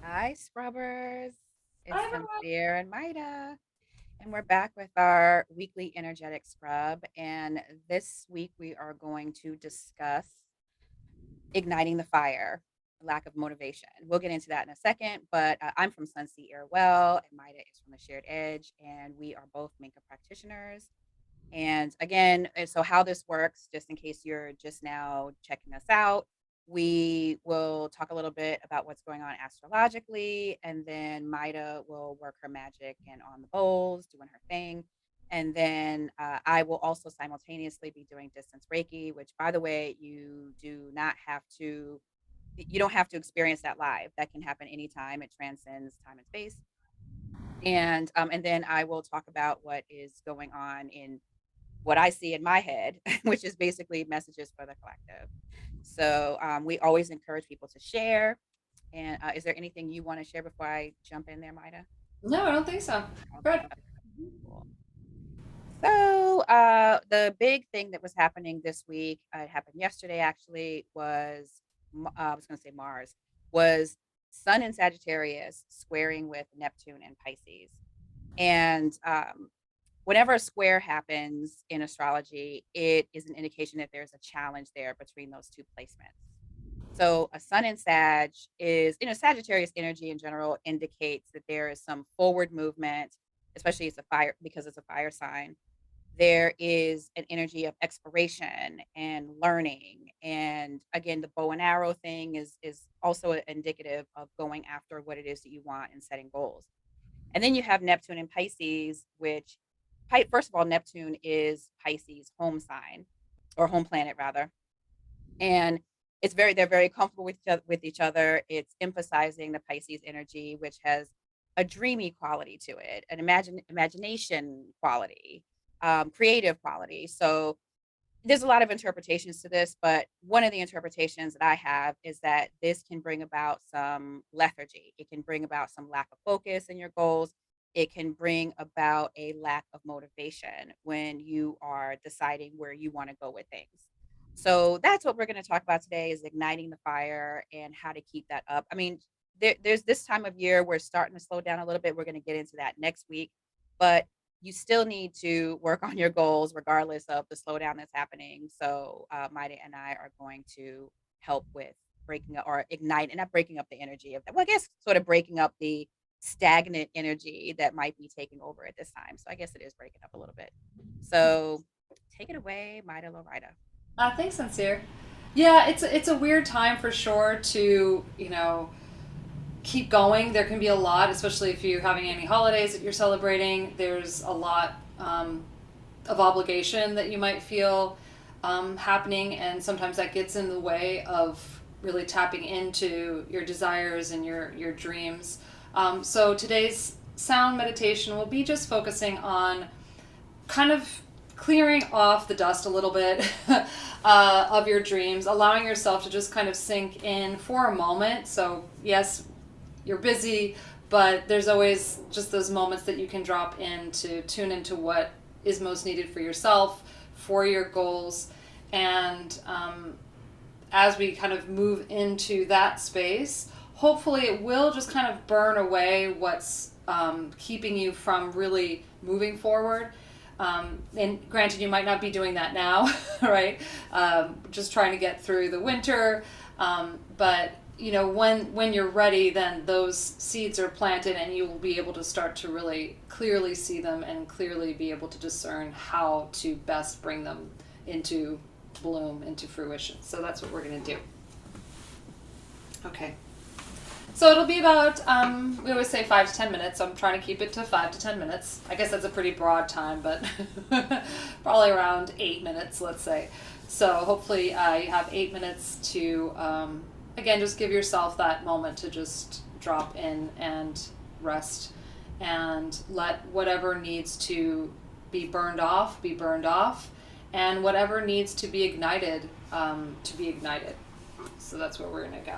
Hi, Scrubbers. It's Hi, everyone. Sincere and Maida, and we're back with our weekly energetic scrub. And this week we are going to discuss igniting the fire, lack of motivation. We'll get into that in a second, but I'm from Sunseat Airwell, and Maida is from the Shared Edge, and we are both Minka practitioners. And again, so how this works, just in case you're just now checking us out, we will talk a little bit about what's going on astrologically, and then Maida will work her magic and on the bowls, doing her thing. And then I will also simultaneously be doing distance Reiki, which, by the way, you don't have to experience that live. That can happen anytime. It transcends time and space. And then I will talk about what is going on in what I see in my head, which is basically messages for the collective. So we always encourage people to share. And is there anything you want to share before I jump in there, Maida? No, I don't think so. Okay, Good. cool. So the big thing that was happening this week, it happened yesterday actually, was I was going to say Mars was Sun in Sagittarius squaring with Neptune and Pisces, and whenever a square happens in astrology, it is an indication that there's a challenge there between those two placements. So a sun in Sag is, Sagittarius energy in general indicates that there is some forward movement, especially it's a fire because it's a fire sign. There is an energy of exploration and learning. And again, the bow and arrow thing is also indicative of going after what it is that you want and setting goals. And then you have Neptune and Pisces, which, first of all, Neptune is Pisces' home sign or home planet rather, and they're very comfortable with each other. It's emphasizing the Pisces energy, which has a dreamy quality to it, an imagination quality, creative quality. So there's a lot of interpretations to this, but one of the interpretations that I have is that this can bring about some lethargy. It can bring about some lack of focus in your goals. It can bring about a lack of motivation when you are deciding where you want to go with things. So that's what we're going to talk about today is igniting the fire and how to keep that up. I mean, there's this time of year we're starting to slow down a little bit. We're going to get into that next week, but you still need to work on your goals regardless of the slowdown that's happening. So Maida and I are going to help with breaking up or ignite and not breaking up the energy of that. Well, I guess sort of breaking up the stagnant energy that might be taking over at this time. So I guess it is breaking up a little bit. So take it away, Maida Lorida. Thanks, Sincere. Yeah, it's a weird time for sure to keep going. There can be a lot, especially if you're having any holidays that you're celebrating. There's a lot of obligation that you might feel happening, and sometimes that gets in the way of really tapping into your desires and your dreams. So today's sound meditation will be just focusing on kind of clearing off the dust a little bit of your dreams, allowing yourself to just kind of sink in for a moment. So, yes, you're busy, but there's always just those moments that you can drop in to tune into what is most needed for yourself, for your goals. And as we kind of move into that space, hopefully it will just kind of burn away what's keeping you from really moving forward. And granted, you might not be doing that now, right? Just trying to get through the winter. But when you're ready, then those seeds are planted, and you will be able to start to really clearly see them and clearly be able to discern how to best bring them into bloom, into fruition. So that's what we're going to do. Okay. So it'll be about, we always say 5 to 10 minutes. So I'm trying to keep it to 5 to 10 minutes. I guess that's a pretty broad time, but probably around 8 minutes, let's say. So hopefully you have 8 minutes to, again, just give yourself that moment to just drop in and rest and let whatever needs to be burned off, and whatever needs to be ignited. So that's where we're going to go.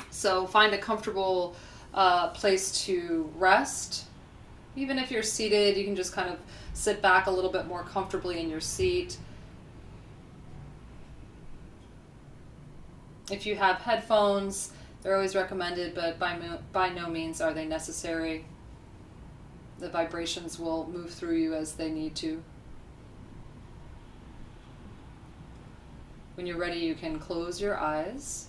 So find a comfortable place to rest. Even if you're seated, you can just kind of sit back a little bit more comfortably in your seat. If you have headphones, They're always recommended, but by no means are they necessary. The vibrations will move through you as they need to. When you're ready, you can close your eyes.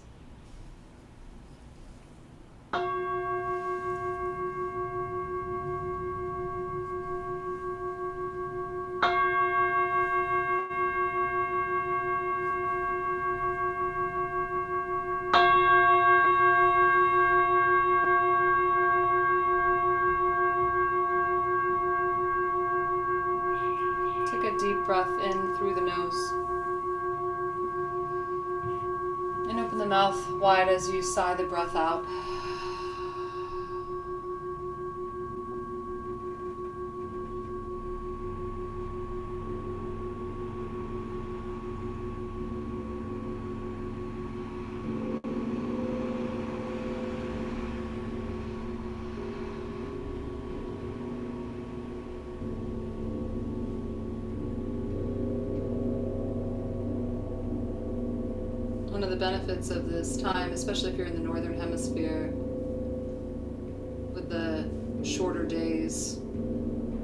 Take a deep breath in through the nose. And open the mouth wide as you sigh the breath out. One of the benefits of this time, especially if you're in the northern hemisphere, with the shorter days,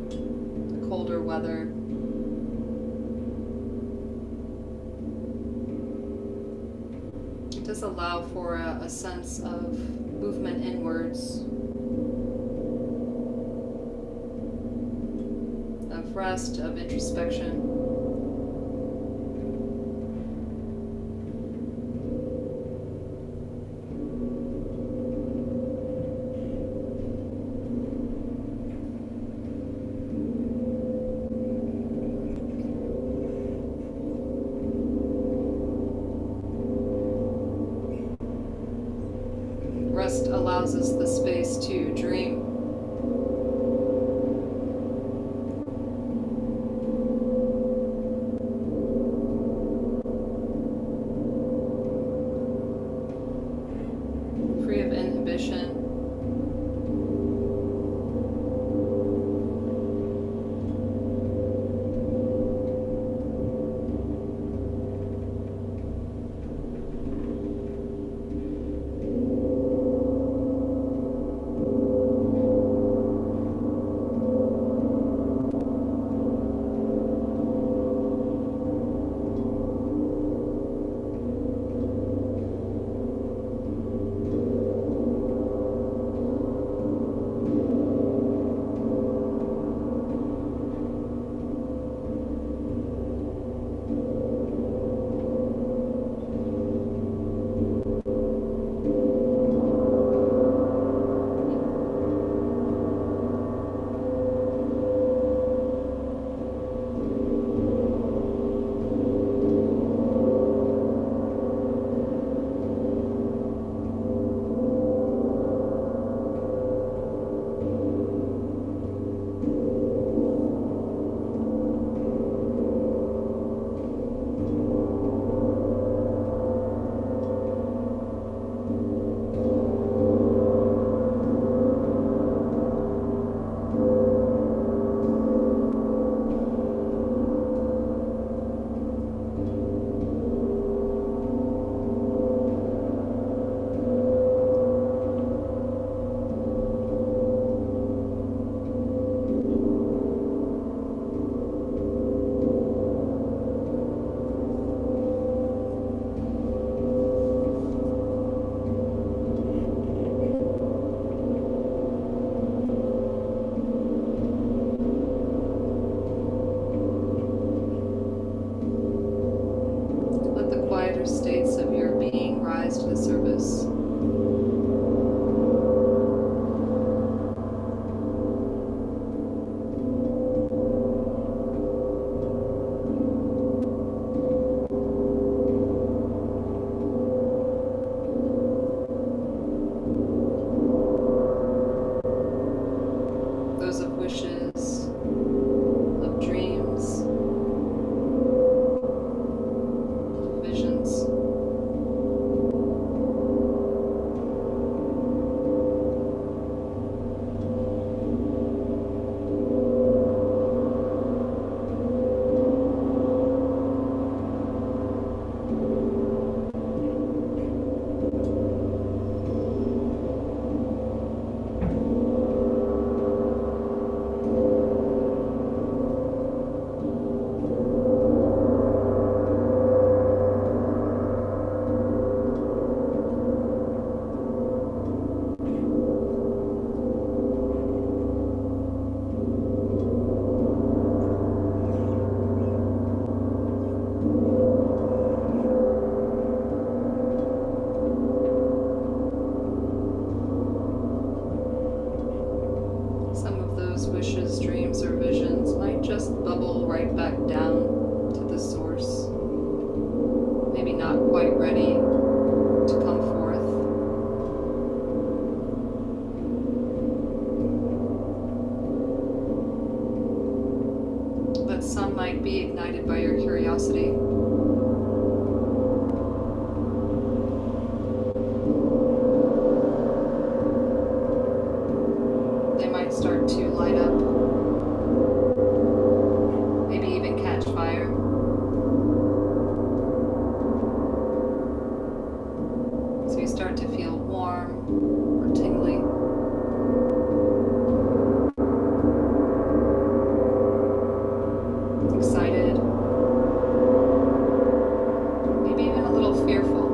the colder weather, it does allow for a sense of movement inwards, of rest, of introspection. Rest allows us the space to dream. Free of inhibition. quite ready to come forth. But some might be ignited by your curiosity. They might start to light up, maybe even catch fire. So you start to feel warm or tingly. Excited, maybe even a little fearful.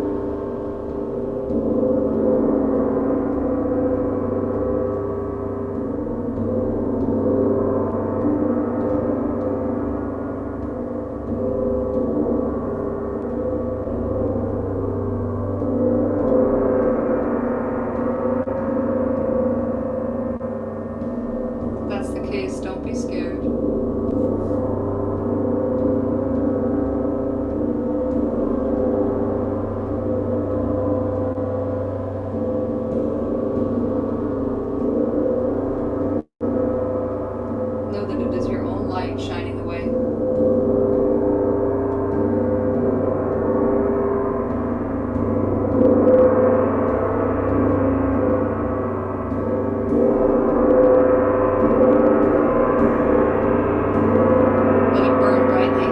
If that's the case, don't be scared. Know that it is your own light shining the way. Let it burn brightly.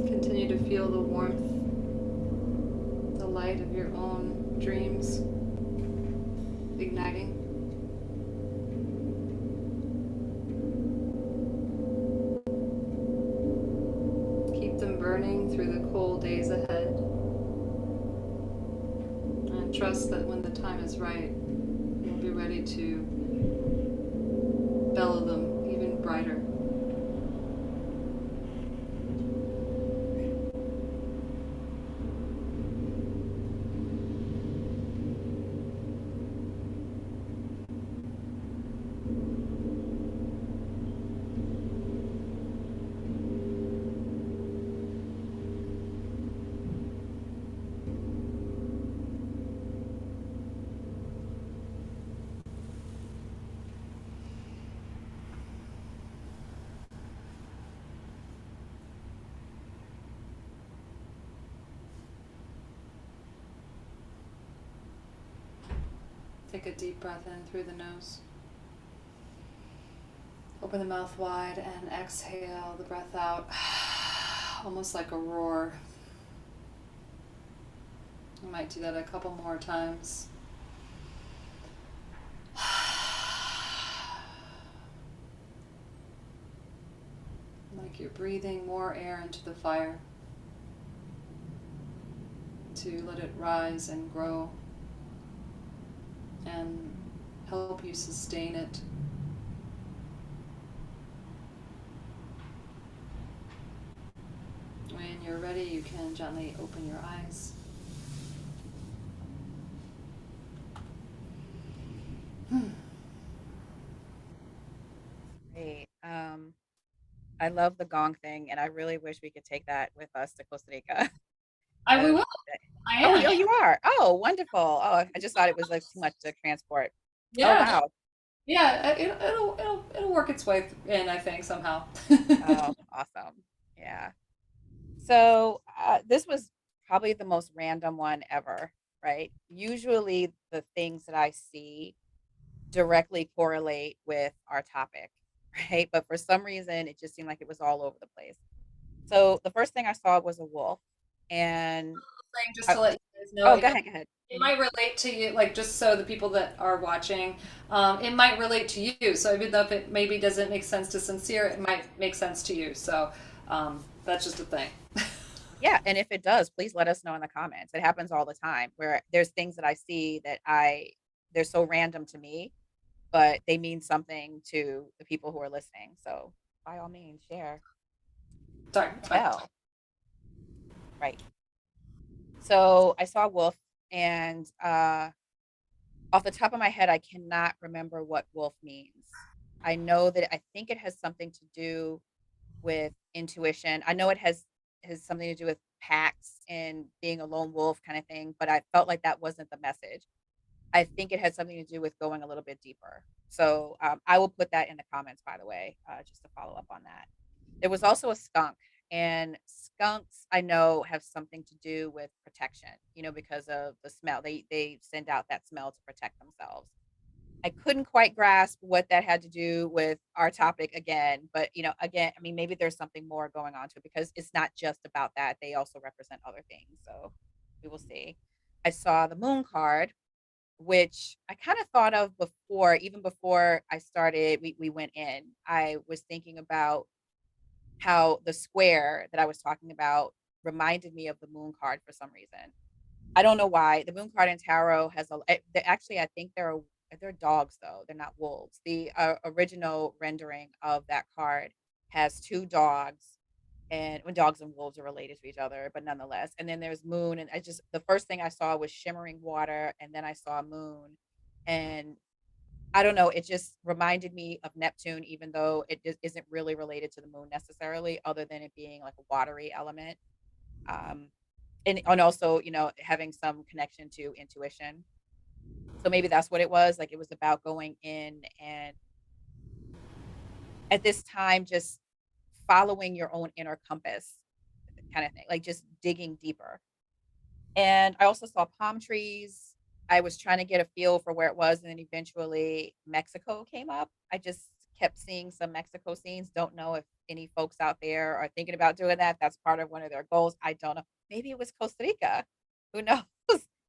Continue to feel the warmth, the light of your own dreams igniting. Keep them burning through the cold days ahead. And trust that when the time is right, you'll be ready to bellow them even brighter. Take a deep breath in through the nose. Open the mouth wide and exhale the breath out, almost like a roar. I might do that a couple more times. Like you're breathing more air into the fire to let it rise and grow and help you sustain it. When you're ready, you can gently open your eyes. Great. I love the gong thing, and I really wish we could take that with us to Costa Rica. We Uh, will. I oh, am. oh, you are. Oh, wonderful. Oh, I just thought it was like too much to transport. Oh, Yeah. wow. Yeah. It'll work its way in, I think, somehow. Oh, awesome. Yeah. So this was probably the most random one ever. right? Usually the things that I see directly correlate with our topic, right? But for some reason, it just seemed like it was all over the place. So the first thing I saw was a wolf, and Thing, just I, to let you guys know, oh, go ahead, go ahead. it Mhm. might relate to you, like just so the people that are watching, it might relate to you. So even though if it maybe doesn't make sense to Sincere, it might make sense to you. So that's just a thing. Yeah, and if it does, please let us know in the comments. It happens all the time where there's things that I see that they're so random to me, but they mean something to the people who are listening. So by all means, share. Sorry, it's fine. Well, right. So I saw wolf, and off the top of my head, I cannot remember what wolf means. I know that I think it has something to do with intuition. I know it has something to do with packs and being a lone wolf kind of thing, but I felt like that wasn't the message. I think it had something to do with going a little bit deeper. So I will put that in the comments, by the way, just to follow up on that. There was also a skunk, and skunks I know have something to do with protection. Because of the smell, they send out that smell to protect themselves. I couldn't quite grasp what that had to do with our topic again, but again, I mean, maybe there's something more going on to it because it's not just about that. They also represent other things. So we will see. I saw the moon card, which I kind of thought of before, even before I started, we went in. I was thinking about how the square that I was talking about reminded me of the moon card for some reason. I don't know why. The moon card in tarot has actually, I think they're dogs though. They're not wolves. The original rendering of that card has two dogs, and when dogs and wolves are related to each other, but nonetheless. And then there's moon, and I just the first thing I saw was shimmering water, and then I saw moon, and I don't know. It just reminded me of Neptune, even though isn't really related to the moon necessarily, other than it being like a watery element. Um, and also, having some connection to intuition. So maybe that's what it was. Like it was about going in and at this time just following your own inner compass kind of thing, like just digging deeper. And I also saw palm trees. I was trying to get a feel for where it was, and then eventually Mexico came up. I just kept seeing some Mexico scenes. Don't know if any folks out there are thinking about doing that. That's part of one of their goals. I don't know. Maybe it was Costa Rica. Who knows?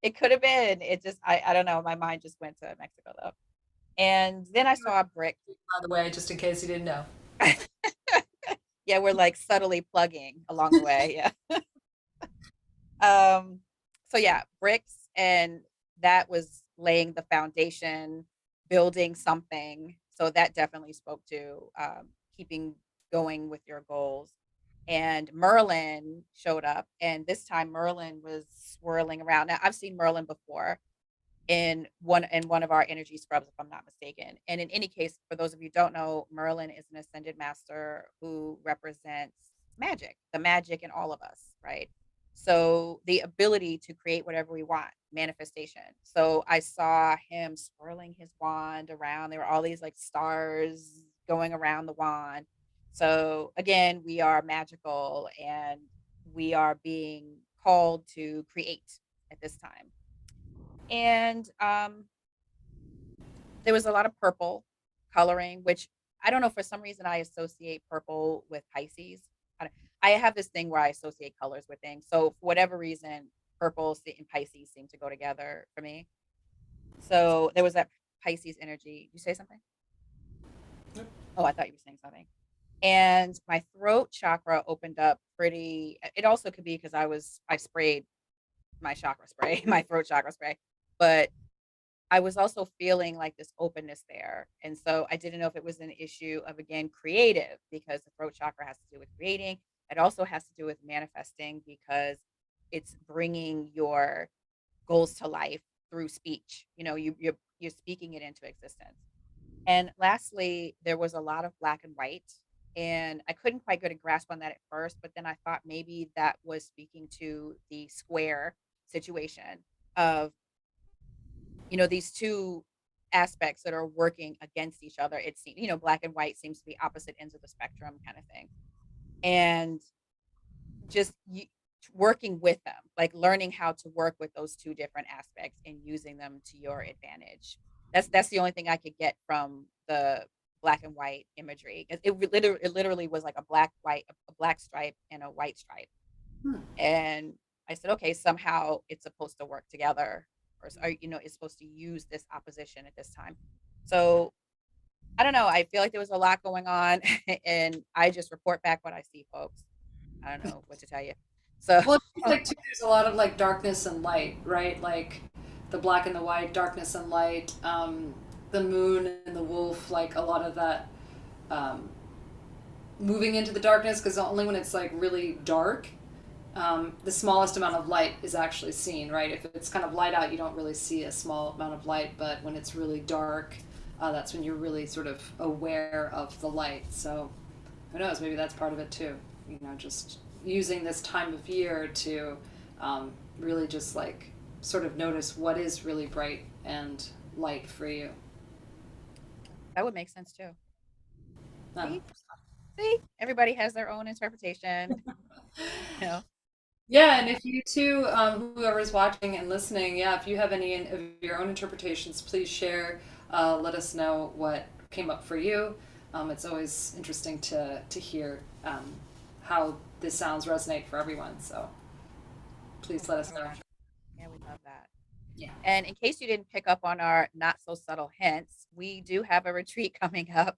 It could have been. It just I don't know. My mind just went to Mexico though. And then I saw a brick. By the way, just in case you didn't know. Yeah, we're like subtly plugging along the way. Yeah. Um, so yeah, bricks, and that was laying the foundation, building something. So that definitely spoke to keeping going with your goals. And Merlin showed up, and this time Merlin was swirling around. Now I've seen Merlin before in one of our energy scrubs, if I'm not mistaken. And in any case, for those of you who don't know, Merlin is an ascended master who represents magic, the magic in all of us, right? So the ability to create whatever we want, manifestation. So I saw him swirling his wand around. There were all these like stars going around the wand. So again, we are magical, and we are being called to create at this time. And there was a lot of purple coloring, which I don't know, for some reason I associate purple with Pisces. I have this thing where I associate colors with things. So for whatever reason, and Pisces seem to go together for me. So there was that Pisces energy. Did you say something? Oh, I thought you were saying something. And my throat chakra opened up pretty. It also could be because I sprayed my chakra spray, my throat chakra spray, but I was also feeling like this openness there. And so I didn't know if it was an issue of, again, creative, because the throat chakra has to do with creating. It also has to do with manifesting because it's bringing your goals to life through speech. You're speaking it into existence. And lastly, there was a lot of black and white. And I couldn't quite get a grasp on that at first, but then I thought maybe that was speaking to the square situation of these two aspects that are working against each other. It seems, black and white seems to be opposite ends of the spectrum kind of thing. And just working with them, like learning how to work with those two different aspects and using them to your advantage. That's the only thing I could get from the black and white imagery. It literally was like a black stripe and a white stripe. Hmm. And I said, okay, somehow it's supposed to work together, or it's supposed to use this opposition at this time. So I don't know. I feel like there was a lot going on, and I just report back what I see, folks. I don't know what to tell you. So Well, I feel like too, there's a lot of like darkness and light, right? Like the black and the white, darkness and light, the moon and the wolf, like a lot of that um, moving into the darkness, because only when it's like really dark, the smallest amount of light is actually seen, right? If it's kind of light out, you don't really see a small amount of light, but when it's really dark, that's when you're really sort of aware of the light. So who knows? Maybe that's part of it too. Just using this time of year to really just like sort of notice what is really bright and light for you. that would make sense too. Uh, See, see, everybody has their own interpretation. You know, Yeah, and if you too, whoever's watching and listening, yeah, if you have any of your own interpretations, please share. Let us know what came up for you. It's always interesting to hear how the sounds resonate for everyone. So oh, please for let us know. sure. Yeah, we love that. Yeah. And in case you didn't pick up on our not so subtle hints, we do have a retreat coming up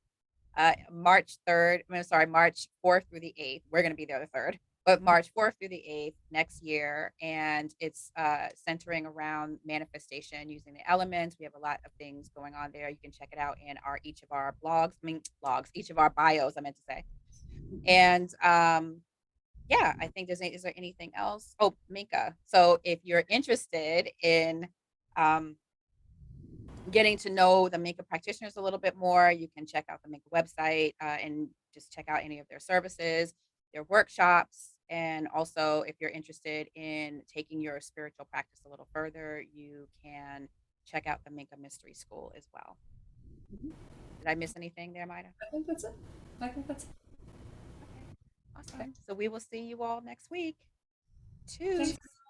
March 3rd. I'm sorry, March 4th through the 8th. We're going to be there the 3rd, but March 4th through the 8th next year. And it's centering around manifestation using the elements. We have a lot of things going on there. You can check it out in each of our blogs, each of our bios, I meant to say. And yeah, I think is there anything else? Oh, Minka. So if you're interested in um, getting to know the Minka practitioners a little bit more, you can check out the Minka website and just check out any of their services, their workshops. And also, if you're interested in taking your spiritual practice a little further, you can check out the Minka Mystery School as well. Did I miss anything there, Maida? I think that's it. I think that's it. Okay, Okay. awesome. So we will see you all next week. Thanks. Tschüss.